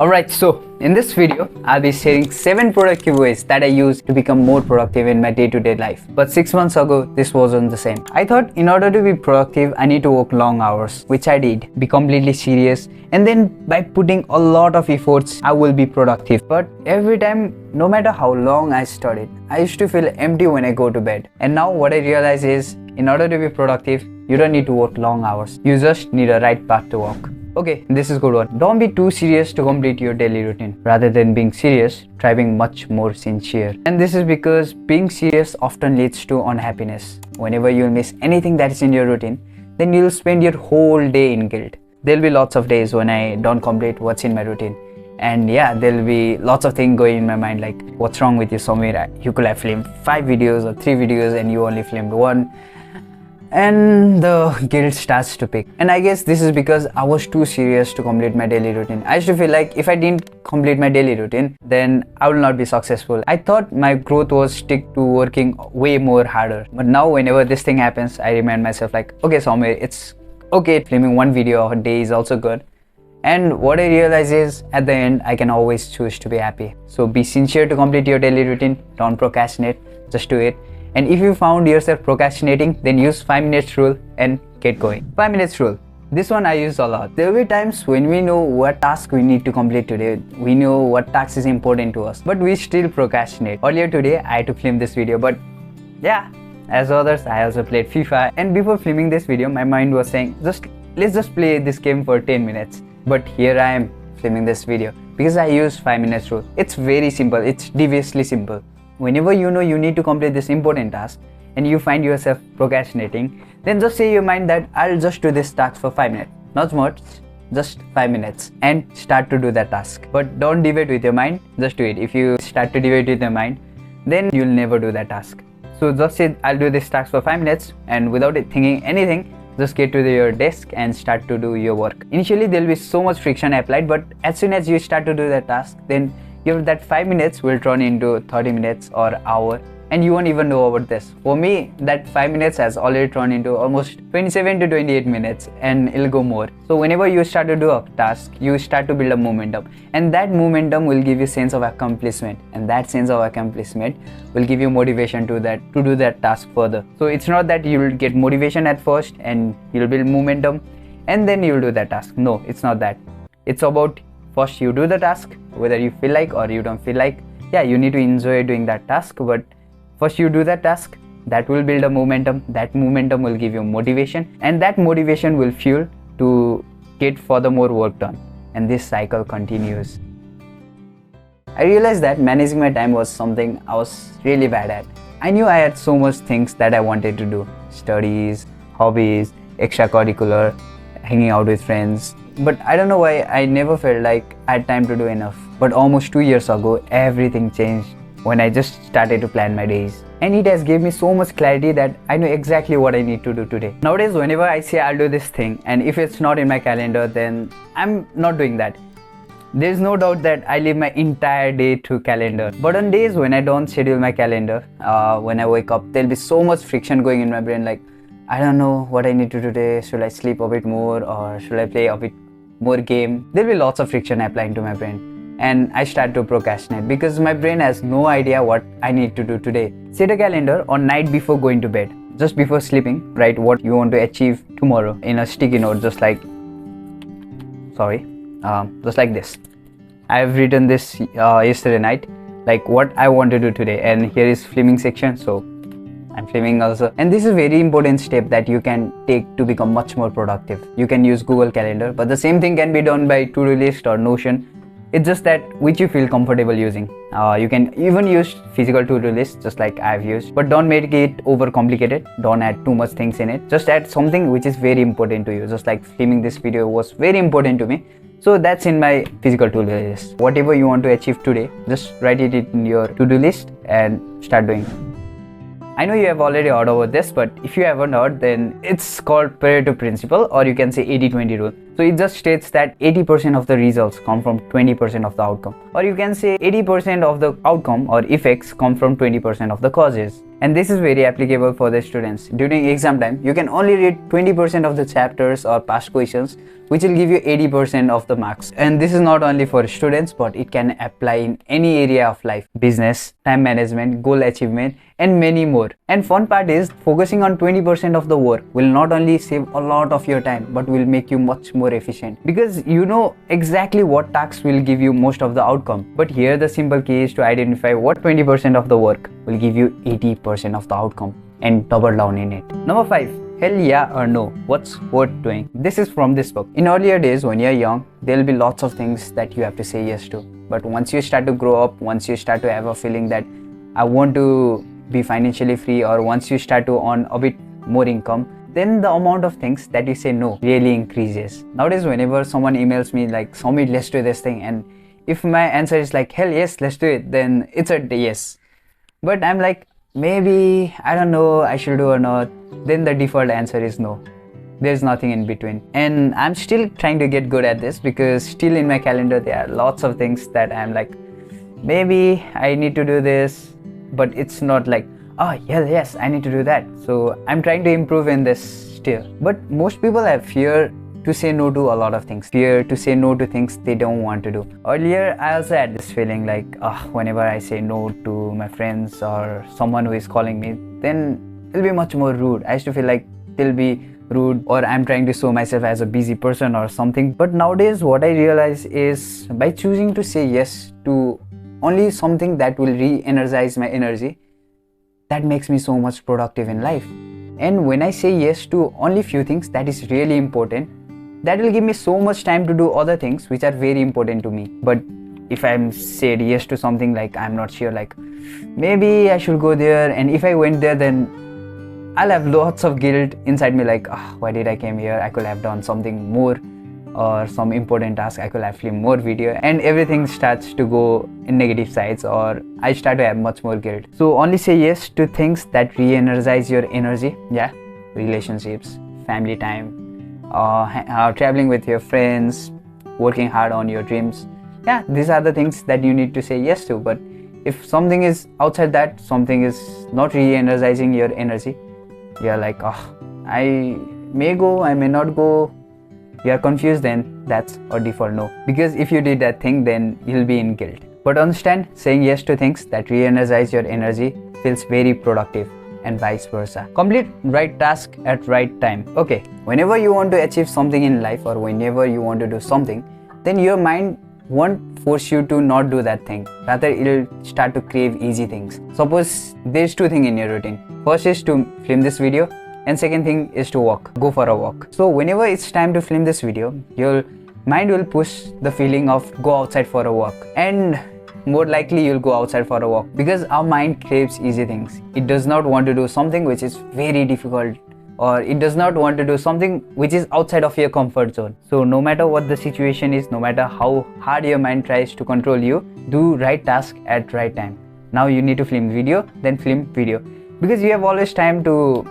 Alright, so in this video, I'll be sharing 7 productive ways that I use to become more productive in my day-to-day life. But 6 months ago, this wasn't the same. I thought in order to be productive, I need to work long hours, which I did, be completely serious, and then by putting a lot of efforts, I will be productive. But every time, no matter how long I studied, I used to feel empty when I go to bed. And now what I realize is, in order to be productive, you don't need to work long hours. You just need a right path to walk. Okay, this is good one. Don't be too serious to complete your daily routine. Rather than being serious, try being much more sincere. And this is because being serious often leads to unhappiness. Whenever you'll miss anything that is in your routine, then you'll spend your whole day in guilt. There'll be lots of days when I don't complete what's in my routine. And yeah, there'll be lots of things going in my mind like, what's wrong with you, Samir? You could have filmed 5 videos or 3 videos and you only filmed 1. And the guilt starts to pick. And I guess this is because I was too serious to complete my daily routine. I used to feel like if I didn't complete my daily routine, then I will not be successful. I thought my growth was stick to working way more harder. But now whenever this thing happens, I remind myself like, okay Soumya, it's okay, filming 1 video a day is also good. And what I realize is, at the end, I can always choose to be happy. So be sincere to complete your daily routine. Don't procrastinate, just do it. And if you found yourself procrastinating, then use 5 minutes rule and get going. 5 minutes rule. This one I use a lot. There will be times when we know what task we need to complete today. We know what task is important to us, but we still procrastinate. Earlier today, I had to film this video, but yeah, as others, I also played FIFA. And before filming this video, my mind was saying, let's just play this game for 10 minutes. But here I am filming this video because I use 5 minutes rule. It's very simple. It's deviously simple. Whenever you know you need to complete this important task and you find yourself procrastinating, then just say in your mind that I'll just do this task for 5 minutes. Not much, just 5 minutes, and start to do that task. But don't debate with your mind, just do it. If you start to debate with your mind, then you'll never do that task. So just say I'll do this task for 5 minutes, and without thinking anything, just get to your desk and start to do your work. Initially there'll be so much friction applied, but as soon as you start to do that task, then that 5 minutes will turn into 30 minutes or hour, and you won't even know about this. For me, that 5 minutes has already turned into almost 27 to 28 minutes, and it'll go more. So whenever you start to do a task, you start to build a momentum, and that momentum will give you sense of accomplishment, and that sense of accomplishment will give you motivation to do that task further. So it's not that you'll get motivation at first and you'll build momentum and then you'll do that task. No, it's not that. It's about first you do the task, whether you feel like or you don't feel like. Yeah, you need to enjoy doing that task, but first you do that task. That will build a momentum. That momentum will give you motivation, and that motivation will fuel to get furthermore work done. And this cycle continues. I realized that managing my time was something I was really bad at. I knew I had so much things that I wanted to do. Studies, hobbies, extracurricular, hanging out with friends. But I don't know why I never felt like I had time to do enough. But almost 2 years ago, everything changed when I just started to plan my days. And it has given me so much clarity that I know exactly what I need to do today. Nowadays, whenever I say I'll do this thing, and if it's not in my calendar, then I'm not doing that. There's no doubt that I live my entire day through calendar. But on days when I don't schedule my calendar, when I wake up, there'll be so much friction going in my brain like, I don't know what I need to do today. Should I sleep a bit more or should I play a bit more game? There'll be lots of friction applying to my brain, and I start to procrastinate because my brain has no idea what I need to do today. Set a calendar on night before going to bed. Just before sleeping, write what you want to achieve tomorrow in a sticky note, just like this. I have written this yesterday night, like what I want to do today, and here is filming section, so I'm filming also. And this is a very important step that you can take to become much more productive. You can use Google Calendar, but the same thing can be done by to-do list or Notion. It's just that which you feel comfortable using. You can even use physical to-do list, just like I've used, but don't make it overcomplicated. Don't add too much things in it. Just add something which is very important to you. Just like filming this video was very important to me, so that's in my physical to-do list. Whatever you want to achieve today, just write it in your to-do list and start doing. I know you have already heard about this, but if you haven't heard, then it's called Pareto principle, or you can say 80-20 rule. So it just states that 80% of the results come from 20% of the outcome, or you can say 80% of the outcome or effects come from 20% of the causes. And this is very applicable for the students. During exam time, you can only read 20% of the chapters or past questions, which will give you 80% of the marks. And this is not only for students, but it can apply in any area of life: business, time management, goal achievement, and many more. And fun part is, focusing on 20% of the work will not only save a lot of your time, but will make you much more efficient, because you know exactly what tasks will give you most of the outcome. But here the simple key is to identify what 20% of the work will give you 80% of the outcome and double down in it. Number 5. Hell yeah or no, what's worth doing? This is from this book. In earlier days, when you're young, there'll be lots of things that you have to say yes to. But once you start to grow up, once you start to have a feeling that I want to be financially free, or once you start to earn a bit more income, then the amount of things that you say no really increases. Nowadays, whenever someone emails me like, Soumit, let's do this thing, and if my answer is like, hell yes, let's do it, then it's a yes. But I'm like, maybe, I don't know, I should do or not, then the default answer is no. There's nothing in between. And I'm still trying to get good at this, because still in my calendar there are lots of things that I'm like, maybe I need to do this, but it's not like, oh yeah, yes, I need to do that. So I'm trying to improve in this still. But most people have fear to say no to a lot of things, fear to say no to things they don't want to do. Earlier, I also had this feeling like, whenever I say no to my friends or someone who is calling me, then it'll be much more rude. I used to feel like they'll be rude, or I'm trying to show myself as a busy person or something. But nowadays, what I realize is, by choosing to say yes to only something that will re-energize my energy, that makes me so much productive in life. And when I say yes to only few things that is really important, that will give me so much time to do other things which are very important to me. But if I'm said yes to something like, I'm not sure, like maybe I should go there, and if I went there, then I'll have lots of guilt inside me, like, why did I came here? I could have done something more, or some important task, I could have filmed more video, and everything starts to go in negative sides, or I start to have much more guilt. So only say yes to things that re-energize your energy. Yeah, relationships, family time, traveling with your friends, working hard on your dreams. Yeah, these are the things that you need to say yes to. But if something is outside that, something is not re-energizing your energy, you're like, I may go, I may not go, you are confused, then that's a default no. Because if you did that thing, then you'll be in guilt. But understand, saying yes to things that re-energize your energy feels very productive, and vice versa. Complete right task at right time. Okay, whenever you want to achieve something in life, or whenever you want to do something, then your mind won't force you to not do that thing. Rather, it'll start to crave easy things. Suppose there's two things in your routine. First is to film this video, and second thing is to go for a walk. So whenever it's time to film this video, your mind will push the feeling of go outside for a walk, and more likely you'll go outside for a walk, because our mind craves easy things. It does not want to do something which is very difficult, or it does not want to do something which is outside of your comfort zone. So no matter what the situation is, no matter how hard your mind tries to control you, do right task at right time. Now you need to film video, then film video, because you have always time to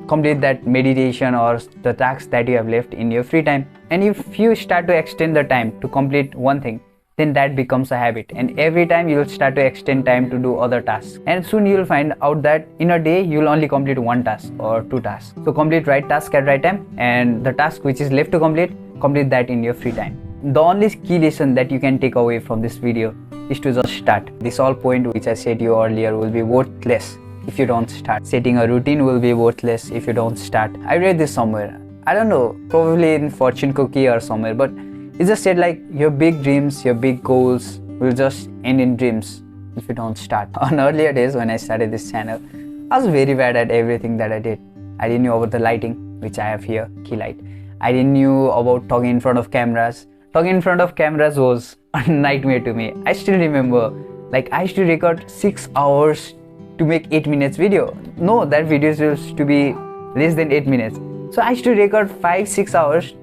complete that meditation or the tasks that you have left in your free time. And if you start to extend the time to complete one thing, then that becomes a habit, and every time you will start to extend time to do other tasks, and soon you will find out that in a day you will only complete one task or two tasks. So complete right task at right time, and the task which is left to complete that in your free time. The only key lesson that you can take away from this video is to just start. This all point which I said you earlier will be worthless if you don't start. Setting a routine will be worthless if you don't start. I read this somewhere, I don't know, probably in Fortune Cookie or somewhere, but it just said like, your big dreams, your big goals will just end in dreams if you don't start. On earlier days when I started this channel, I was very bad at everything that I did. I didn't know about the lighting, which I have here, key light. I didn't know about talking in front of cameras. Talking in front of cameras was a nightmare to me. I still remember, like, I used to record 6 hours to make 8 minutes video. No, that video used to be less than 8 minutes. So I used to record 5-6 hours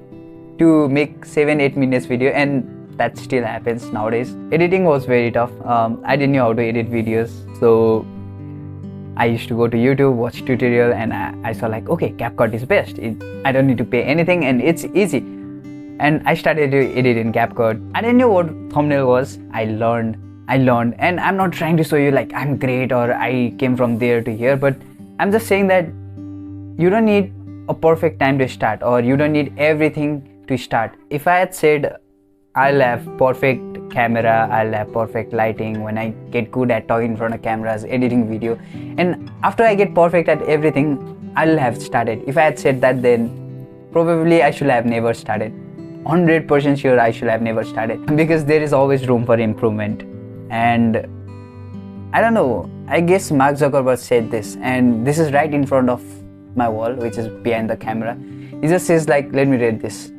to make 7-8 minutes video, and that still happens nowadays. Editing was very tough. I didn't know how to edit videos, so I used to go to YouTube, watch tutorial, and I saw like, okay, CapCut is best. I don't need to pay anything and it's easy. and I started to edit in CapCut. I didn't know what thumbnail was. I learned, and I'm not trying to show you like I'm great or I came from there to here, but I'm just saying that you don't need a perfect time to start, or you don't need everything to start. If I had said I'll have perfect camera, I'll have perfect lighting when I get good at talking in front of cameras, editing video, and after I get perfect at everything, I'll have started. If I had said that, then probably I should have never started. 100% sure I should have never started, because there is always room for improvement. And I don't know, I guess Mark Zuckerberg said this, and this is right in front of my wall, which is behind the camera. He just says like, let me read this.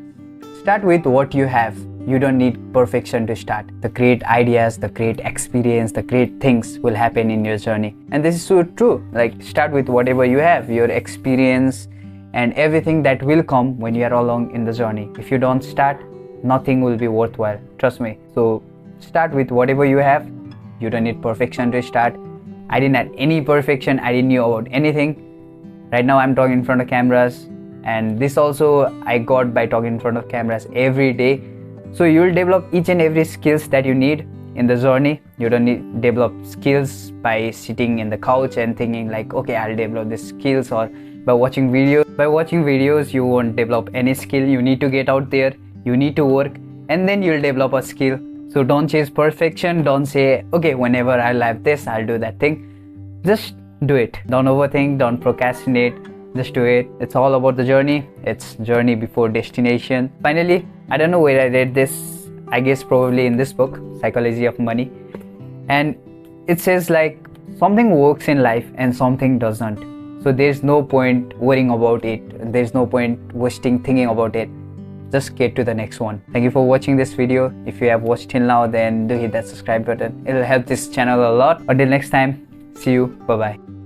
Start with what you have. You don't need perfection to start. The great ideas, the great experience, the great things will happen in your journey. And this is so true. Like, start with whatever you have, your experience and everything that will come when you are along in the journey. If you don't start, nothing will be worthwhile. Trust me. So start with whatever you have. You don't need perfection to start. I didn't have any perfection. I didn't know about anything. Right now I'm talking in front of cameras, and this also I got by talking in front of cameras every day. So you will develop each and every skills that you need in the journey. You don't need develop skills by sitting in the couch and thinking like, okay, I'll develop these skills, or by watching videos. By watching videos, you won't develop any skill. You need to get out there, you need to work, and then you'll develop a skill. So don't chase perfection. Don't say, okay, whenever I'll have this, I'll do that thing. Just do it. Don't overthink, don't procrastinate. Just do it. It's all about the journey. It's journey before destination. Finally, I don't know where I read this. I guess probably in this book, Psychology of Money. And it says like, something works in life and something doesn't. So there's no point worrying about it. There's no point wasting thinking about it. Just get to the next one. Thank you for watching this video. If you have watched till now, then do hit that subscribe button. It'll help this channel a lot. Until next time, see you. Bye bye.